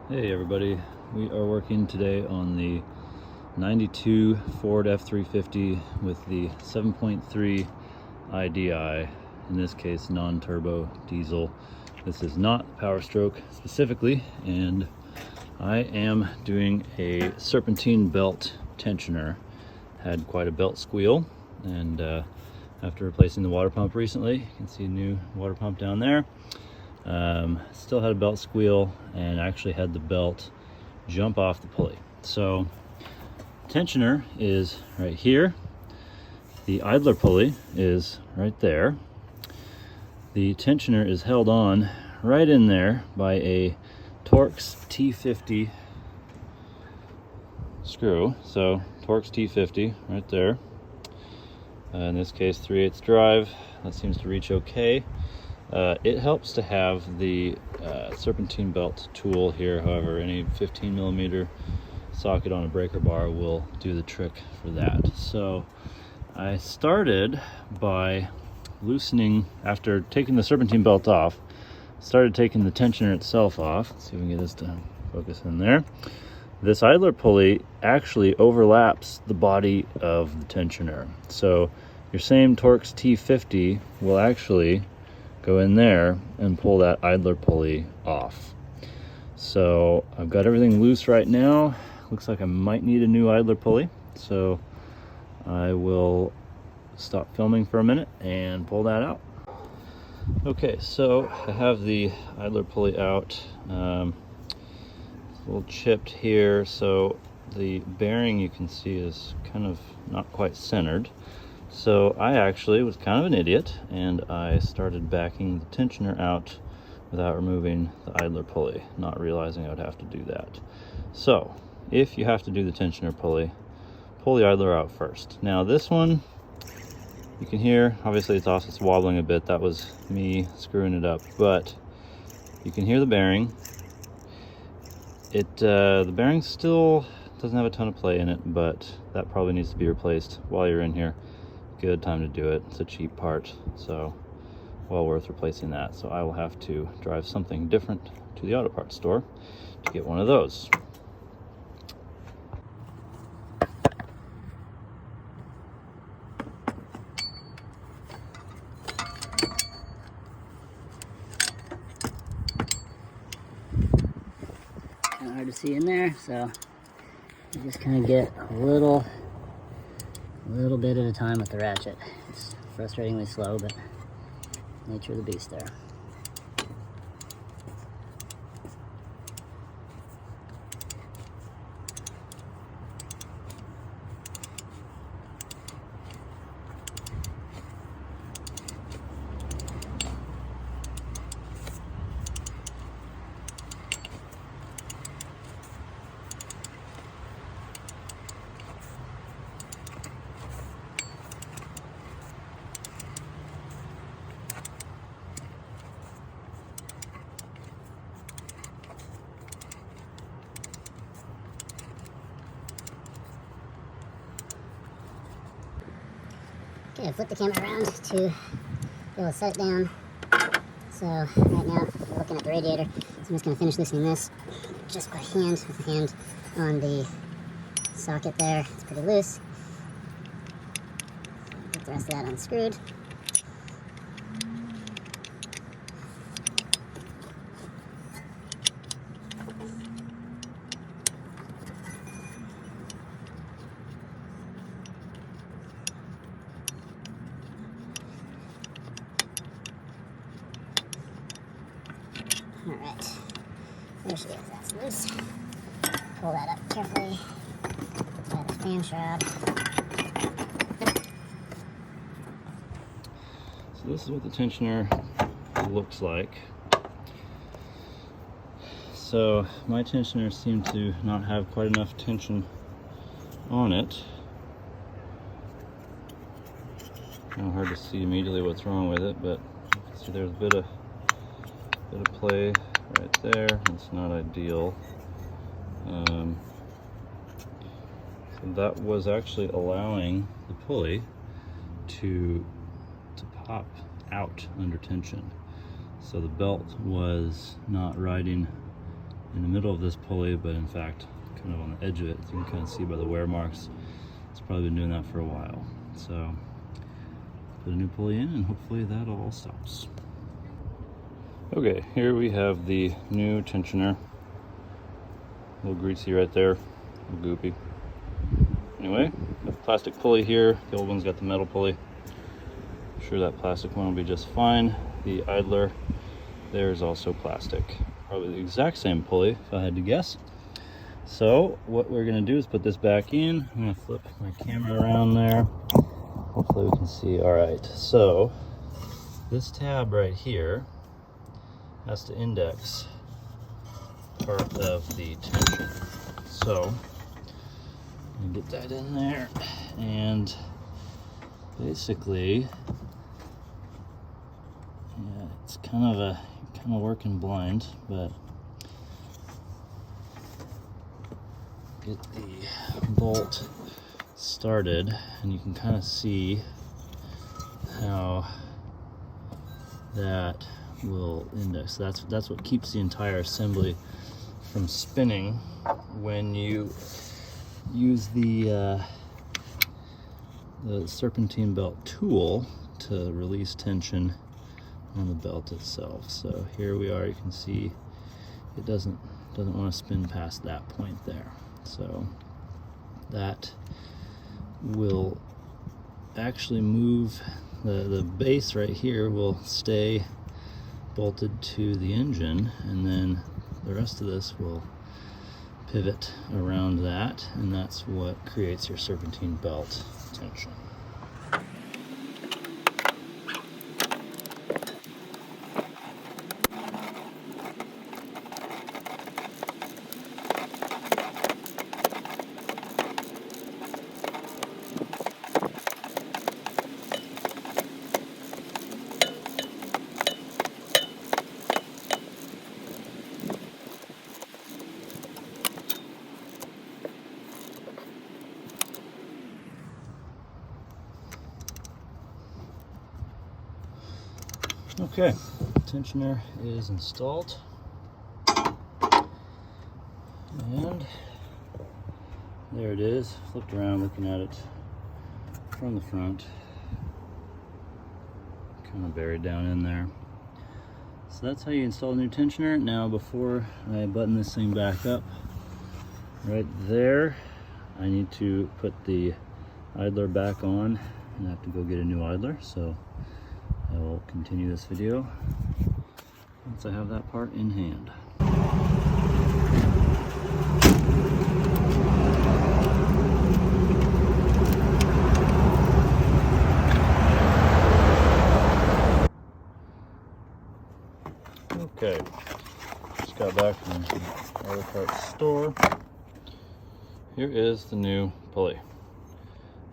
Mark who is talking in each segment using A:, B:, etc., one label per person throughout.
A: Hey everybody, we are working today on the 92 Ford F350 with the 7.3 IDI, in this case non-turbo diesel. This is not powerstroke specifically, and I am doing a serpentine belt tensioner. Had quite a belt squeal, and after replacing the water pump recently, you can see a new water pump down there. Still had a belt squeal and actually had the belt jump off the pulley. So tensioner is right here. The idler pulley is right there. The tensioner is held on right in there by a Torx T50 screw. So Torx T50 right there. In this case 3/8 drive. That seems to reach okay. It helps to have the serpentine belt tool here. However, any 15mm socket on a breaker bar will do the trick for that. So I started by loosening, after taking the serpentine belt off, started taking the tensioner itself off. Let's see if we can get this to focus in there. This idler pulley actually overlaps the body of the tensioner. So your same Torx T50 will actually go in there and pull that idler pulley off. So I've got everything loose right now. Looks like I might need a new idler pulley, so I will stop filming for a minute and pull that out. Okay, so I have the idler pulley out. It's a little chipped here, so the bearing you can see is kind of not quite centered. So I actually was kind of an idiot, and I started backing the tensioner out without removing the idler pulley, not realizing I would have to do that. So if you have to do the tensioner pulley, pull the idler out first. Now this one, you can hear, obviously it's off, it's wobbling a bit. That was me screwing it up, but you can hear the bearing. The bearing still doesn't have a ton of play in it, but that probably needs to be replaced while you're in here. Good time to do it. It's a cheap part, so well worth replacing that. So I will have to drive something different to the auto parts store to get one of those.
B: Kind of hard to see in there, so you just kind of get a little bit at a time with the ratchet. It's frustratingly slow, but nature of the beast there. Okay, I flipped the camera around to be able to set it down. So right now we're looking at the radiator. So I'm just going to finish loosening this just by hand, with the hand on the socket there. It's pretty loose. Get the rest of that unscrewed. Alright, there she is, that's loose. Pull that up carefully. Apply the fan shroud.
A: So this is what the tensioner looks like. So my tensioner seemed to not have quite enough tension on it. Kind of hard to see immediately what's wrong with it, but you can see there's a bit of play right there. It's not ideal. So that was actually allowing the pulley to pop out under tension. So the belt was not riding in the middle of this pulley, but in fact kind of on the edge of it. You can kind of see by the wear marks. It's probably been doing that for a while. So put a new pulley in and hopefully that all stops. Okay, here we have the new tensioner. A little greasy right there, a little goopy. Anyway, the plastic pulley here. The old one's got the metal pulley. I'm sure that plastic one will be just fine. The idler there is also plastic. Probably the exact same pulley if I had to guess. So what we're gonna do is put this back in. I'm gonna flip my camera around there. Hopefully we can see. All right, so this tab right here has to index part of the tension. So I'm gonna get that in there, and basically, yeah, it's kind of working blind, but get the bolt started, and you can kind of see how that will index. That's what keeps the entire assembly from spinning when you use the serpentine belt tool to release tension on the belt itself. So here we are. You can see it doesn't want to spin past that point there. So that will actually move the base right here will stay bolted to the engine, and then the rest of this will pivot around that, and that's what creates your serpentine belt tension. Okay, tensioner is installed, and there it is, flipped around looking at it from the front, kind of buried down in there. So that's how you install a new tensioner. Now before I button this thing back up, right there, I need to put the idler back on, and I have to go get a new idler. So I will continue this video once I have that part in hand. Okay, just got back from the auto parts store. Here is the new pulley.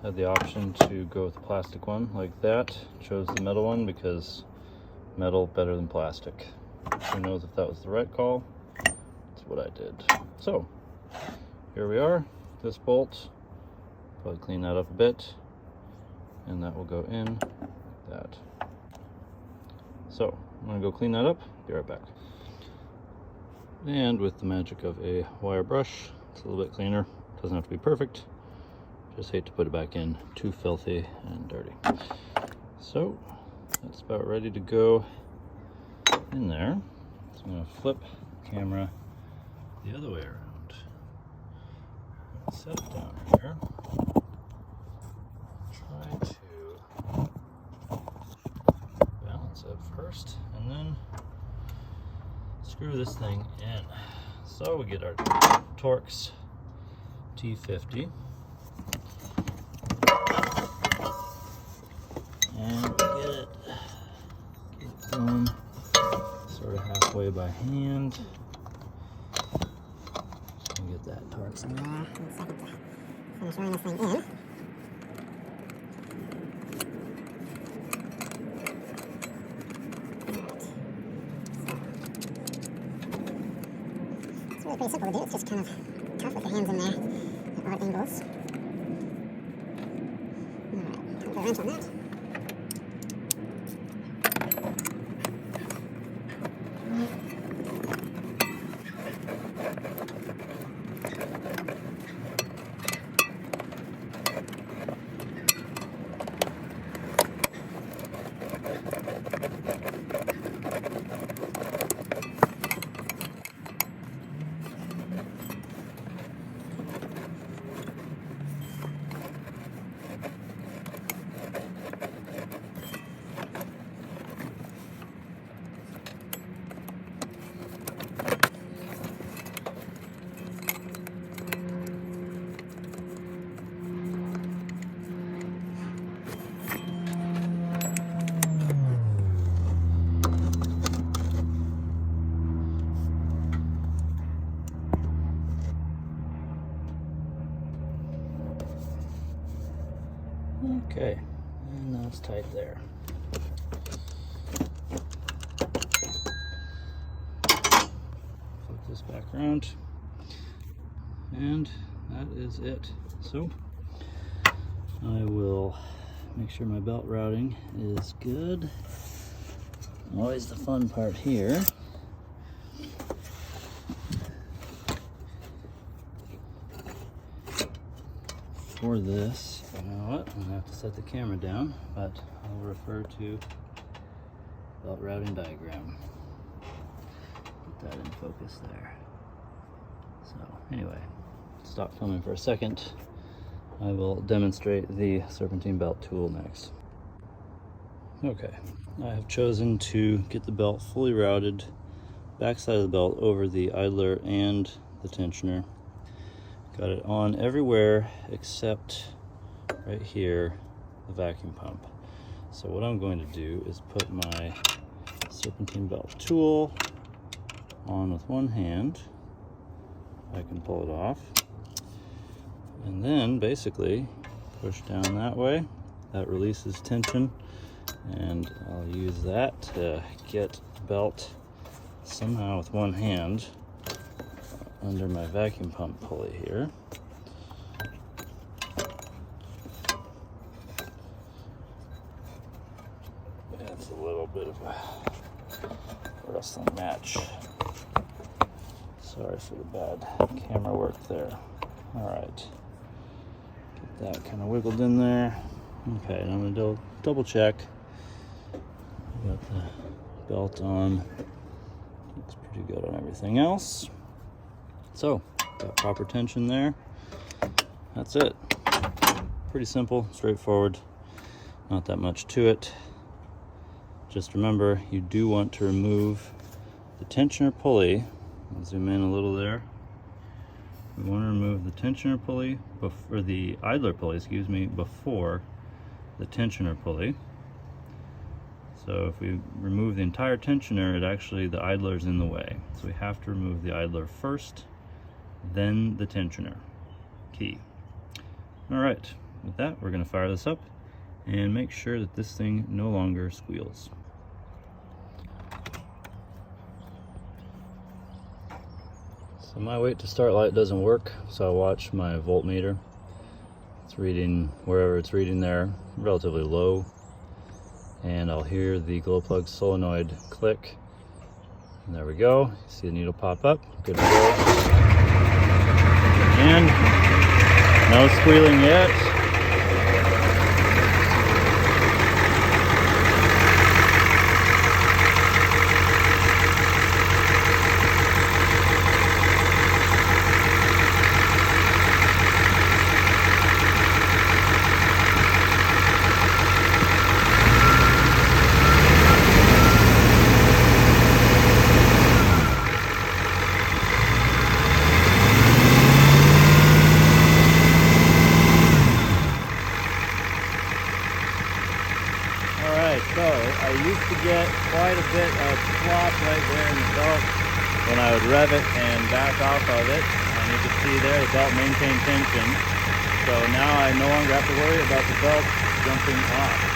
A: Had the option to go with the plastic one like that. Chose the metal one because metal better than plastic. Who knows if that was the right call? That's what I did. So here we are. This bolt, probably clean that up a bit, and that will go in like that. So I'm gonna go clean that up, be right back. And with the magic of a wire brush, it's a little bit cleaner. Doesn't have to be perfect. Just hate to put it back in too filthy and dirty. So that's about ready to go in there. So I'm gonna flip the camera the other way around. Set it down here. Try to balance it first, and then screw this thing in. So we get our Torx T50. And get it going sort of halfway by hand. And get that Torx in there.
B: Finish running this thing in. It's really pretty simple to do. It's just kind of tough with the hands in there at odd angles. Alright, put a wrench on that.
A: Okay, and now it's tight there. Flip this back around, and that is it. So I will make sure my belt routing is good. Always the fun part here. For this, you know what, I'm gonna have to set the camera down, but I'll refer to belt routing diagram. Put that in focus there. So anyway, stop filming for a second. I will demonstrate the serpentine belt tool next. Okay, I have chosen to get the belt fully routed, backside of the belt over the idler and the tensioner. Got it on everywhere except right here, the vacuum pump. So what I'm going to do is put my serpentine belt tool on with one hand. I can pull it off. And then basically push down that way. That releases tension, and I'll use that to get the belt somehow with one hand under my vacuum pump pulley here. That's a little bit of a wrestling match. Sorry for the bad camera work there. All right, get that kind of wiggled in there. Okay, and I'm gonna double check. Got the belt on. Looks pretty good on everything else. So, got proper tension there. That's it. Pretty simple, straightforward, not that much to it. Just remember, you do want to remove the tensioner pulley. I'll zoom in a little there. We want to remove the tensioner pulley, or the idler pulley, excuse me, before the tensioner pulley. So if we remove the entire tensioner, the idler's in the way. So we have to remove the idler first, then the tensioner. Key. All right, with that, we're gonna fire this up and make sure that this thing no longer squeals. So my wait to start light doesn't work, so I watch my voltmeter. It's reading wherever it's reading there, relatively low. And I'll hear the glow plug solenoid click. And there we go. See the needle pop up. Good to go. And no squealing yet. So I used to get quite a bit of slop right there in the belt when I would rev it and back off of it. And you can see there the belt maintained tension. So now I no longer have to worry about the belt jumping off.